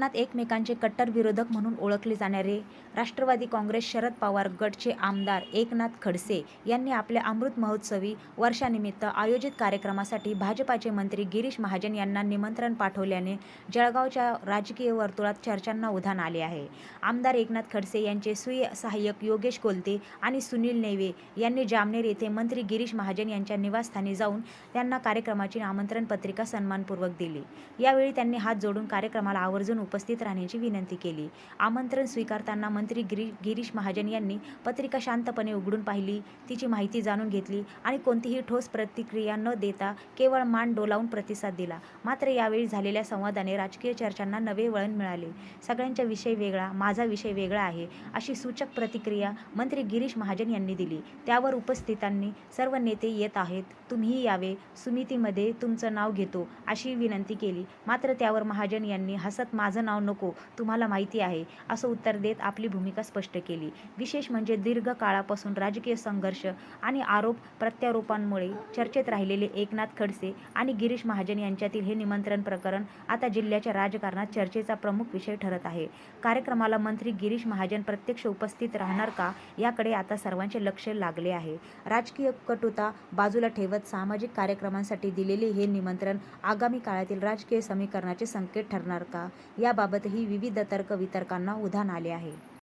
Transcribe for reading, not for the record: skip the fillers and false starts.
प्रकरणात एकमेकांचे कट्टर विरोधक म्हणून ओळखले जाणारे राष्ट्रवादी काँग्रेस शरद पवार गटचे आमदार एकनाथ खडसे यांनी आपल्या अमृत महोत्सवी वर्षानिमित्त आयोजित कार्यक्रमासाठी भाजपाचे मंत्री गिरीश महाजन यांना निमंत्रण पाठवल्याने जळगावच्या राजकीय वर्तुळात चर्चांना उधाण आले आहे. आमदार एकनाथ खडसे यांचे स्वीय सहाय्यक योगेश कोलते आणि सुनील नेवे यांनी जामनेर येथे मंत्री गिरीश महाजन यांच्या निवासस्थानी जाऊन त्यांना कार्यक्रमाची आमंत्रण पत्रिका सन्मानपूर्वक दिली. यावेळी त्यांनी हात जोडून कार्यक्रमाला आवर्जून उपस्थित राहण्याची विनंती केली. आमंत्रण स्वीकारताना मंत्री गिरीश महाजन यांनी पत्रिका शांतपणे उघडून पाहिली, तिची माहिती जाणून घेतली आणि कोणतीही ठोस प्रतिक्रिया न देता केवळ मान डोलावून प्रतिसाद दिला. मात्र यावेळी झालेल्या संवादाने राजकीय चर्चांना नवे वळण मिळाले. सगळ्यांचा विषय वेगळा, माझा विषय वेगळा आहे, अशी सूचक प्रतिक्रिया मंत्री गिरीश महाजन यांनी दिली. त्यावर उपस्थितांनी सर्व नेते येत आहेत, तुम्हीही यावे, समितीमध्ये तुमचं नाव घेतो, अशी विनंती केली. मात्र त्यावर महाजन यांनी हसत माझं नाव नको, तुम्हाला माहिती आहे, असं उत्तर देत आपली भूमिका स्पष्ट केली. विशेष म्हणजे दीर्घ काळापासून राजकीय संघर्ष आणि आरोप प्रत्यारोपांमुळे चर्चेत राहिलेले एकनाथ खडसे आणि गिरीश महाजन यांच्यातील हे निमंत्रण प्रकरण आता जिल्ह्याच्या राजकारणात चर्चेचा प्रमुख विषय ठरत आहे. कार्यक्रमाला मंत्री गिरीश महाजन प्रत्यक्ष उपस्थित राहणार का, याकडे आता सर्वांचे लक्ष लागले आहे. राजकीय कटुता बाजूला ठेवत सामाजिक कार्यक्रमांसाठी दिलेले हे निमंत्रण आगामी काळातील राजकीय समीकरणाचे संकेत ठरणार का, याबाबतही विविध तर्कवितर्कांना उधाण आले आहे.